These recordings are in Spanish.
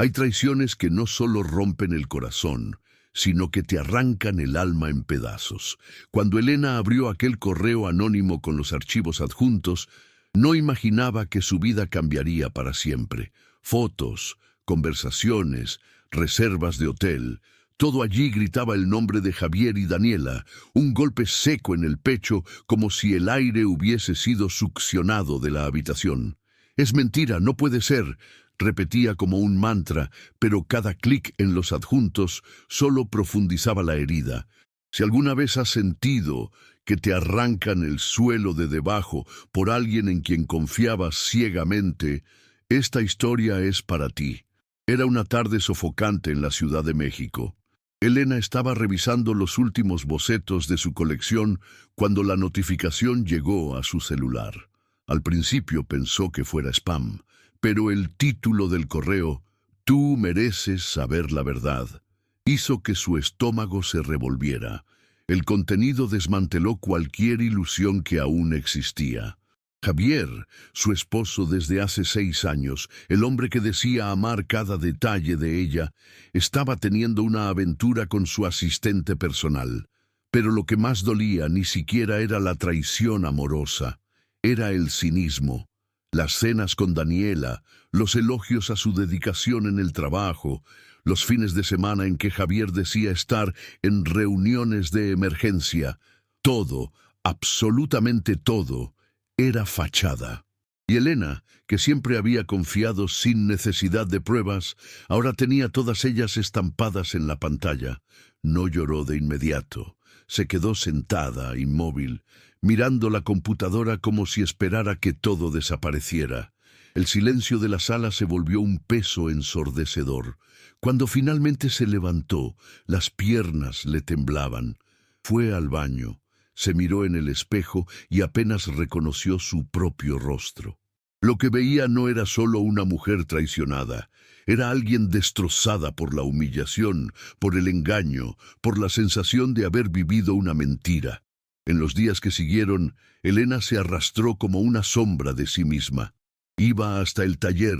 Hay traiciones que no solo rompen el corazón, sino que te arrancan el alma en pedazos. Cuando Elena abrió aquel correo anónimo con los archivos adjuntos, no imaginaba que su vida cambiaría para siempre. Fotos, conversaciones, reservas de hotel, todo allí gritaba el nombre de Javier y Daniela, un golpe seco en el pecho como si el aire hubiese sido succionado de la habitación. «Es mentira, no puede ser», repetía como un mantra, pero cada clic en los adjuntos solo profundizaba la herida. Si alguna vez has sentido que te arrancan el suelo de debajo por alguien en quien confiabas ciegamente, esta historia es para ti. Era una tarde sofocante en la Ciudad de México. Elena estaba revisando los últimos bocetos de su colección cuando la notificación llegó a su celular. Al principio pensó que fuera spam, pero el título del correo, «Tú mereces saber la verdad», hizo que su estómago se revolviera. El contenido desmanteló cualquier ilusión que aún existía. Javier, su esposo desde hace 6 años, el hombre que decía amar cada detalle de ella, estaba teniendo una aventura con su asistente personal. Pero lo que más dolía ni siquiera era la traición amorosa, era el cinismo. Las cenas con Daniela, los elogios a su dedicación en el trabajo, los fines de semana en que Javier decía estar en reuniones de emergencia, todo, absolutamente todo, era fachada. Y Elena, que siempre había confiado sin necesidad de pruebas, ahora tenía todas ellas estampadas en la pantalla. No lloró de inmediato. Se quedó sentada, inmóvil, mirando la computadora como si esperara que todo desapareciera. El silencio de la sala se volvió un peso ensordecedor. Cuando finalmente se levantó, las piernas le temblaban. Fue al baño, se miró en el espejo y apenas reconoció su propio rostro. Lo que veía no era solo una mujer traicionada, era alguien destrozada por la humillación, por el engaño, por la sensación de haber vivido una mentira. En los días que siguieron, Elena se arrastró como una sombra de sí misma. Iba hasta el taller,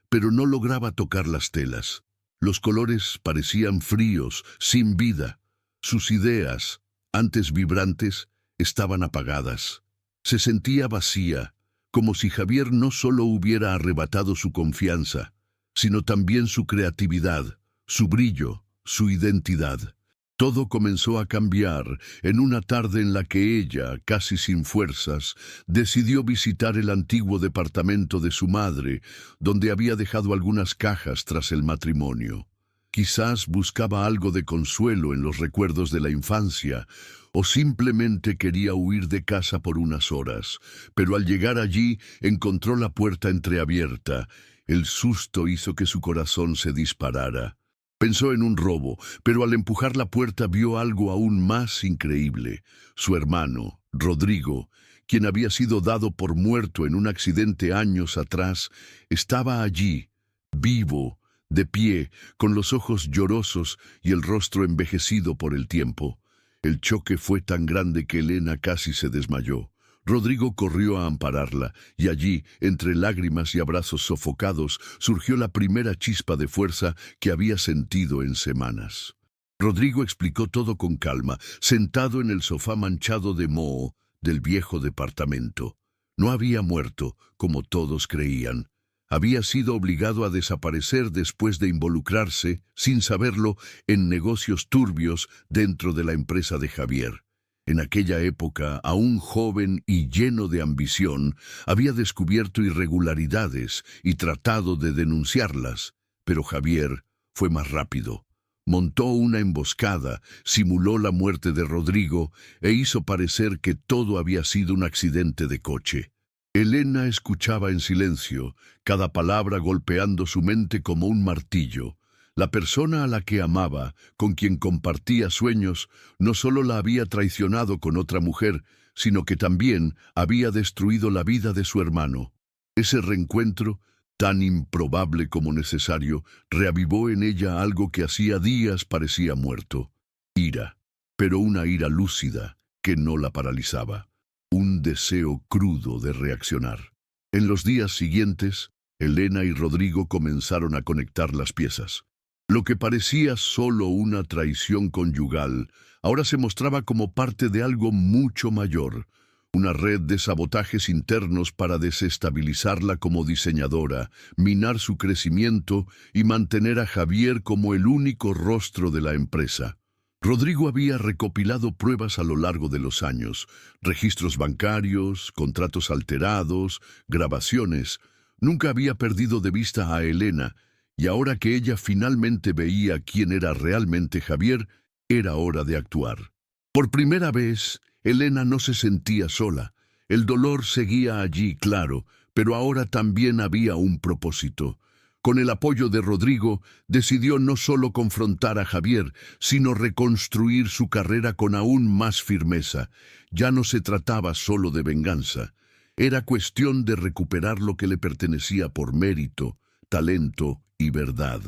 pero no lograba tocar las telas. Los colores parecían fríos, sin vida. Sus ideas, antes vibrantes, estaban apagadas. Se sentía vacía, como si Javier no solo hubiera arrebatado su confianza, sino también su creatividad, su brillo, su identidad. Todo comenzó a cambiar en una tarde en la que ella, casi sin fuerzas, decidió visitar el antiguo departamento de su madre, donde había dejado algunas cajas tras el matrimonio. Quizás buscaba algo de consuelo en los recuerdos de la infancia, o simplemente quería huir de casa por unas horas, pero al llegar allí encontró la puerta entreabierta. El susto hizo que su corazón se disparara. Pensó en un robo, pero al empujar la puerta vio algo aún más increíble. Su hermano, Rodrigo, quien había sido dado por muerto en un accidente años atrás, estaba allí, vivo, de pie, con los ojos llorosos y el rostro envejecido por el tiempo. El choque fue tan grande que Elena casi se desmayó. Rodrigo corrió a ampararla, y allí, entre lágrimas y abrazos sofocados, surgió la primera chispa de fuerza que había sentido en semanas. Rodrigo explicó todo con calma, sentado en el sofá manchado de moho del viejo departamento. No había muerto, como todos creían. Había sido obligado a desaparecer después de involucrarse, sin saberlo, en negocios turbios dentro de la empresa de Javier. En aquella época, aún joven y lleno de ambición, había descubierto irregularidades y tratado de denunciarlas, pero Javier fue más rápido. Montó una emboscada, simuló la muerte de Rodrigo e hizo parecer que todo había sido un accidente de coche. Elena escuchaba en silencio, cada palabra golpeando su mente como un martillo. La persona a la que amaba, con quien compartía sueños, no solo la había traicionado con otra mujer, sino que también había destruido la vida de su hermano. Ese reencuentro, tan improbable como necesario, reavivó en ella algo que hacía días parecía muerto. Ira, pero una ira lúcida que no la paralizaba. Un deseo crudo de reaccionar. En los días siguientes, Elena y Rodrigo comenzaron a conectar las piezas. Lo que parecía solo una traición conyugal, ahora se mostraba como parte de algo mucho mayor, una red de sabotajes internos para desestabilizarla como diseñadora, minar su crecimiento y mantener a Javier como el único rostro de la empresa. Rodrigo había recopilado pruebas a lo largo de los años, registros bancarios, contratos alterados, grabaciones. Nunca había perdido de vista a Elena, y ahora que ella finalmente veía quién era realmente Javier, era hora de actuar. Por primera vez, Elena no se sentía sola. El dolor seguía allí, claro, pero ahora también había un propósito. Con el apoyo de Rodrigo, decidió no solo confrontar a Javier, sino reconstruir su carrera con aún más firmeza. Ya no se trataba solo de venganza. Era cuestión de recuperar lo que le pertenecía por mérito, talento y verdad.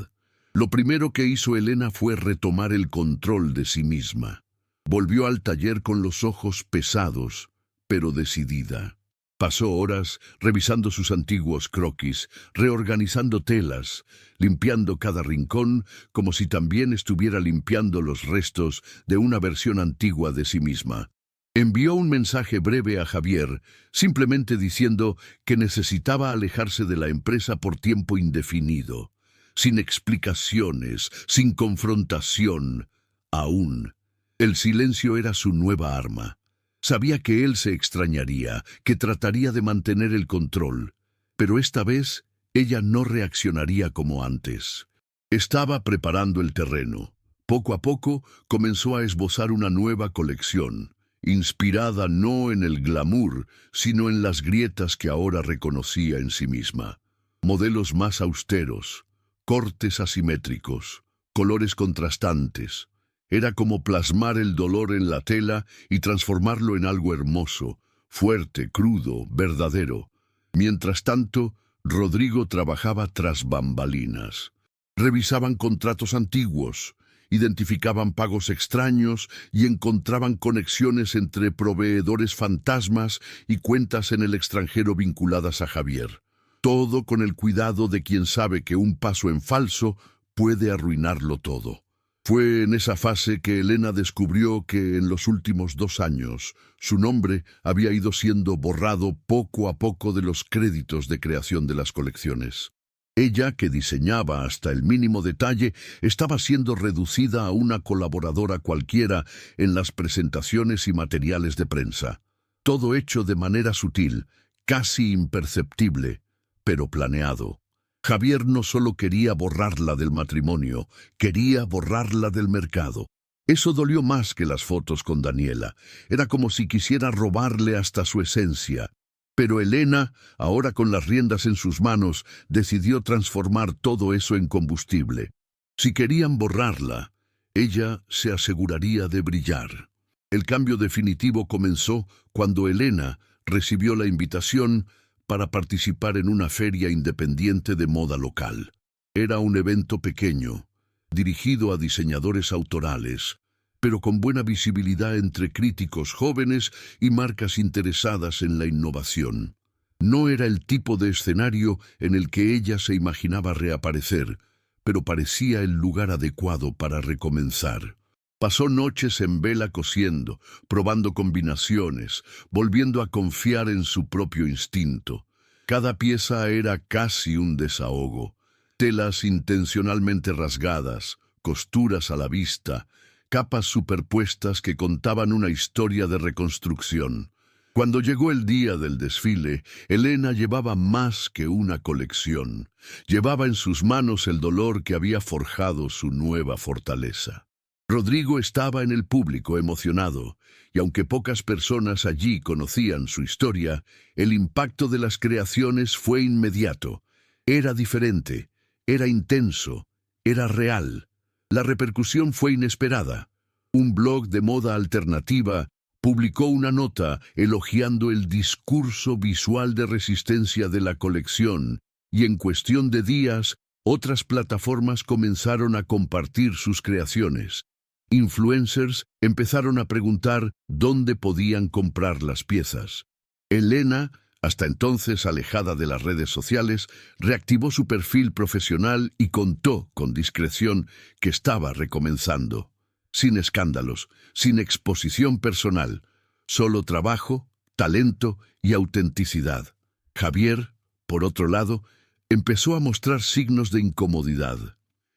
Lo primero que hizo Elena fue retomar el control de sí misma. Volvió al taller con los ojos pesados, pero decidida. Pasó horas revisando sus antiguos croquis, reorganizando telas, limpiando cada rincón, como si también estuviera limpiando los restos de una versión antigua de sí misma. Envió un mensaje breve a Javier, simplemente diciendo que necesitaba alejarse de la empresa por tiempo indefinido, sin explicaciones, sin confrontación, aún. El silencio era su nueva arma. Sabía que él se extrañaría, que trataría de mantener el control, pero esta vez ella no reaccionaría como antes. Estaba preparando el terreno. Poco a poco comenzó a esbozar una nueva colección, inspirada no en el glamour, sino en las grietas que ahora reconocía en sí misma. Modelos más austeros, cortes asimétricos, colores contrastantes. Era como plasmar el dolor en la tela y transformarlo en algo hermoso, fuerte, crudo, verdadero. Mientras tanto, Rodrigo trabajaba tras bambalinas. Revisaban contratos antiguos, identificaban pagos extraños y encontraban conexiones entre proveedores fantasmas y cuentas en el extranjero vinculadas a Javier. Todo con el cuidado de quien sabe que un paso en falso puede arruinarlo todo. Fue en esa fase que Elena descubrió que en los últimos 2 años su nombre había ido siendo borrado poco a poco de los créditos de creación de las colecciones. Ella, que diseñaba hasta el mínimo detalle, estaba siendo reducida a una colaboradora cualquiera en las presentaciones y materiales de prensa. Todo hecho de manera sutil, casi imperceptible, pero planeado. Javier no solo quería borrarla del matrimonio, quería borrarla del mercado. Eso dolió más que las fotos con Daniela. Era como si quisiera robarle hasta su esencia. Pero Elena, ahora con las riendas en sus manos, decidió transformar todo eso en combustible. Si querían borrarla, ella se aseguraría de brillar. El cambio definitivo comenzó cuando Elena recibió la invitación para participar en una feria independiente de moda local. Era un evento pequeño, dirigido a diseñadores autorales, pero con buena visibilidad entre críticos jóvenes y marcas interesadas en la innovación. No era el tipo de escenario en el que ella se imaginaba reaparecer, pero parecía el lugar adecuado para recomenzar. Pasó noches en vela cosiendo, probando combinaciones, volviendo a confiar en su propio instinto. Cada pieza era casi un desahogo. Telas intencionalmente rasgadas, costuras a la vista, capas superpuestas que contaban una historia de reconstrucción. Cuando llegó el día del desfile, Elena llevaba más que una colección. Llevaba en sus manos el dolor que había forjado su nueva fortaleza. Rodrigo estaba en el público emocionado, y aunque pocas personas allí conocían su historia, el impacto de las creaciones fue inmediato. Era diferente, era intenso, era real. La repercusión fue inesperada. Un blog de moda alternativa publicó una nota elogiando el discurso visual de resistencia de la colección, y en cuestión de días, otras plataformas comenzaron a compartir sus creaciones. Influencers empezaron a preguntar dónde podían comprar las piezas. Elena, Hasta entonces, alejada de las redes sociales, reactivó su perfil profesional y contó con discreción que estaba recomenzando. Sin escándalos, sin exposición personal, solo trabajo, talento y autenticidad. Javier, por otro lado, empezó a mostrar signos de incomodidad.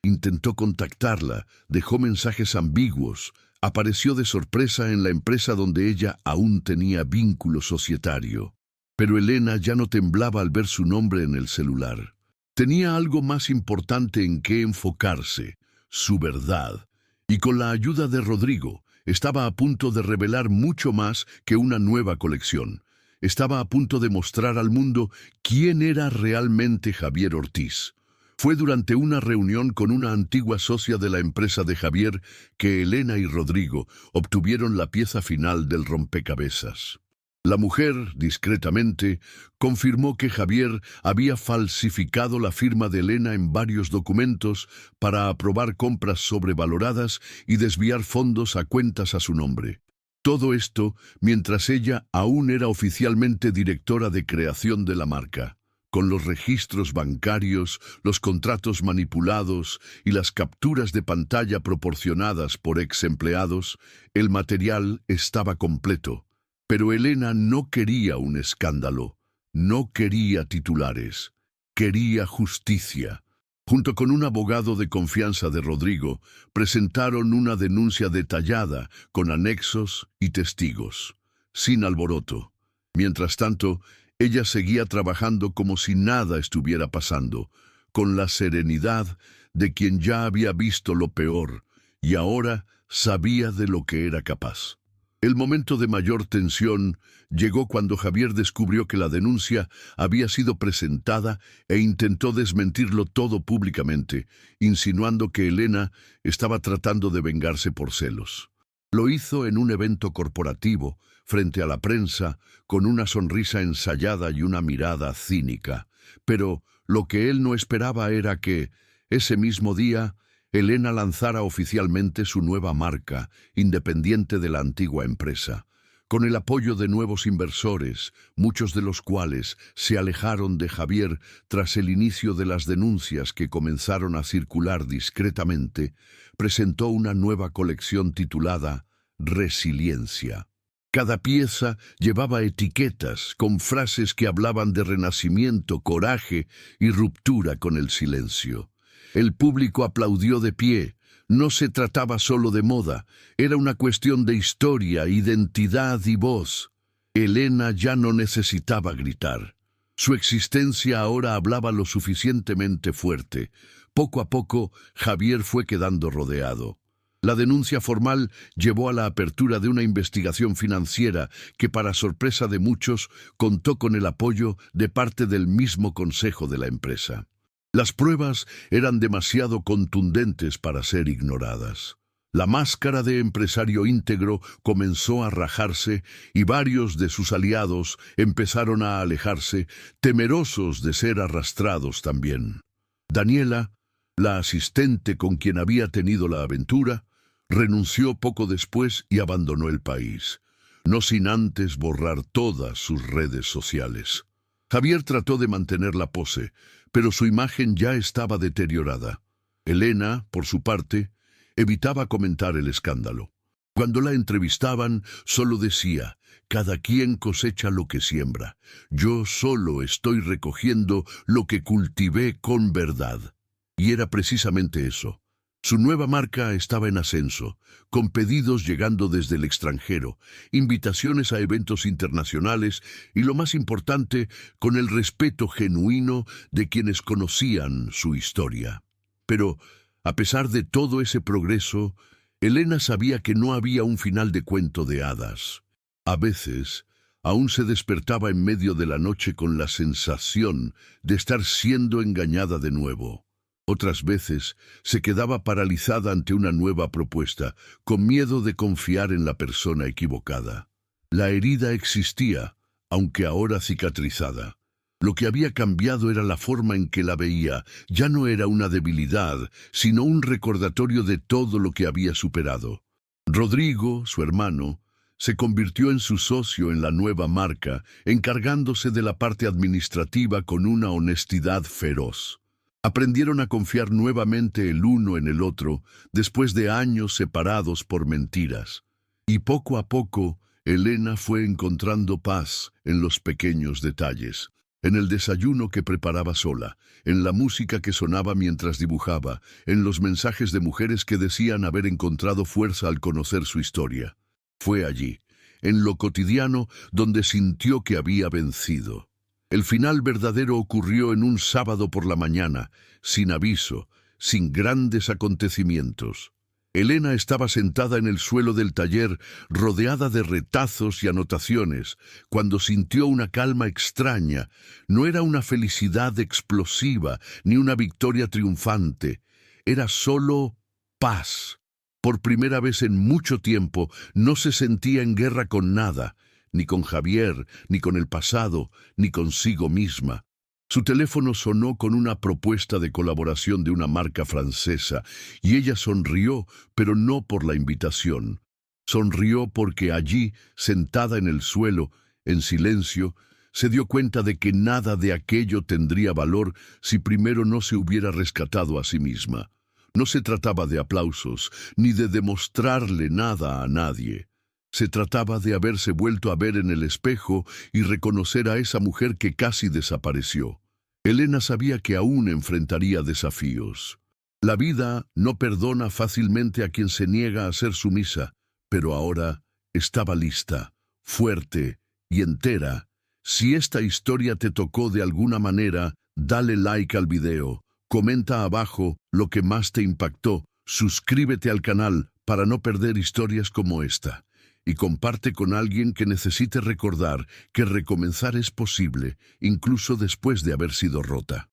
Intentó contactarla, dejó mensajes ambiguos, apareció de sorpresa en la empresa donde ella aún tenía vínculo societario. Pero Elena ya no temblaba al ver su nombre en el celular. Tenía algo más importante en qué enfocarse, su verdad. Y con la ayuda de Rodrigo, estaba a punto de revelar mucho más que una nueva colección. Estaba a punto de mostrar al mundo quién era realmente Javier Ortiz. Fue durante una reunión con una antigua socia de la empresa de Javier que Elena y Rodrigo obtuvieron la pieza final del rompecabezas. La mujer, discretamente, confirmó que Javier había falsificado la firma de Elena en varios documentos para aprobar compras sobrevaloradas y desviar fondos a cuentas a su nombre. Todo esto mientras ella aún era oficialmente directora de creación de la marca. Con los registros bancarios, los contratos manipulados y las capturas de pantalla proporcionadas por ex empleados, el material estaba completo. Pero Elena no quería un escándalo, no quería titulares, quería justicia. Junto con un abogado de confianza de Rodrigo, presentaron una denuncia detallada con anexos y testigos, sin alboroto. Mientras tanto, ella seguía trabajando como si nada estuviera pasando, con la serenidad de quien ya había visto lo peor y ahora sabía de lo que era capaz. El momento de mayor tensión llegó cuando Javier descubrió que la denuncia había sido presentada e intentó desmentirlo todo públicamente, insinuando que Elena estaba tratando de vengarse por celos. Lo hizo en un evento corporativo, frente a la prensa, con una sonrisa ensayada y una mirada cínica. Pero lo que él no esperaba era que, ese mismo día, Elena lanzara oficialmente su nueva marca, independiente de la antigua empresa, con el apoyo de nuevos inversores, muchos de los cuales se alejaron de Javier tras el inicio de las denuncias que comenzaron a circular discretamente. Presentó una nueva colección titulada Resiliencia. Cada pieza llevaba etiquetas con frases que hablaban de renacimiento, coraje y ruptura con el silencio. El público aplaudió de pie. No se trataba solo de moda, era una cuestión de historia, identidad y voz. Elena ya no necesitaba gritar. Su existencia ahora hablaba lo suficientemente fuerte. Poco a poco, Javier fue quedando rodeado. La denuncia formal llevó a la apertura de una investigación financiera que, para sorpresa de muchos, contó con el apoyo de parte del mismo consejo de la empresa. Las pruebas eran demasiado contundentes para ser ignoradas. La máscara de empresario íntegro comenzó a rajarse y varios de sus aliados empezaron a alejarse, temerosos de ser arrastrados también. Daniela, la asistente con quien había tenido la aventura, renunció poco después y abandonó el país, no sin antes borrar todas sus redes sociales. Javier trató de mantener la pose, pero su imagen ya estaba deteriorada. Elena, por su parte, evitaba comentar el escándalo. Cuando la entrevistaban, solo decía: «Cada quien cosecha lo que siembra. Yo solo estoy recogiendo lo que cultivé con verdad». Y era precisamente eso. Su nueva marca estaba en ascenso, con pedidos llegando desde el extranjero, invitaciones a eventos internacionales y, lo más importante, con el respeto genuino de quienes conocían su historia. Pero, a pesar de todo ese progreso, Elena sabía que no había un final de cuento de hadas. A veces, aún se despertaba en medio de la noche con la sensación de estar siendo engañada de nuevo. Otras veces se quedaba paralizada ante una nueva propuesta, con miedo de confiar en la persona equivocada. La herida existía, aunque ahora cicatrizada. Lo que había cambiado era la forma en que la veía. Ya no era una debilidad, sino un recordatorio de todo lo que había superado. Rodrigo, su hermano, Se convirtió en su socio en la nueva marca, encargándose de la parte administrativa con una honestidad feroz. Aprendieron a confiar nuevamente el uno en el otro después de años separados por mentiras. Y poco a poco, Elena fue encontrando paz en los pequeños detalles, en el desayuno que preparaba sola, en la música que sonaba mientras dibujaba, en los mensajes de mujeres que decían haber encontrado fuerza al conocer su historia. Fue allí, en lo cotidiano, donde sintió que había vencido. El final verdadero ocurrió en un sábado por la mañana, sin aviso, sin grandes acontecimientos. Elena estaba sentada en el suelo del taller, rodeada de retazos y anotaciones, cuando sintió una calma extraña. No era una felicidad explosiva, ni una victoria triunfante. Era solo paz. Por primera vez en mucho tiempo, no se sentía en guerra con nada, ni con Javier, ni con el pasado, ni consigo misma. Su teléfono sonó con una propuesta de colaboración de una marca francesa, y ella sonrió, pero no por la invitación. Sonrió porque allí, sentada en el suelo, en silencio, se dio cuenta de que nada de aquello tendría valor si primero no se hubiera rescatado a sí misma. No se trataba de aplausos, ni de demostrarle nada a nadie. Se trataba de haberse vuelto a ver en el espejo y reconocer a esa mujer que casi desapareció. Elena sabía que aún enfrentaría desafíos. La vida no perdona fácilmente a quien se niega a ser sumisa, pero ahora estaba lista, fuerte y entera. Si esta historia te tocó de alguna manera, dale like al video, comenta abajo lo que más te impactó, suscríbete al canal para no perder historias como esta. Y comparte con alguien que necesite recordar que recomenzar es posible, incluso después de haber sido rota.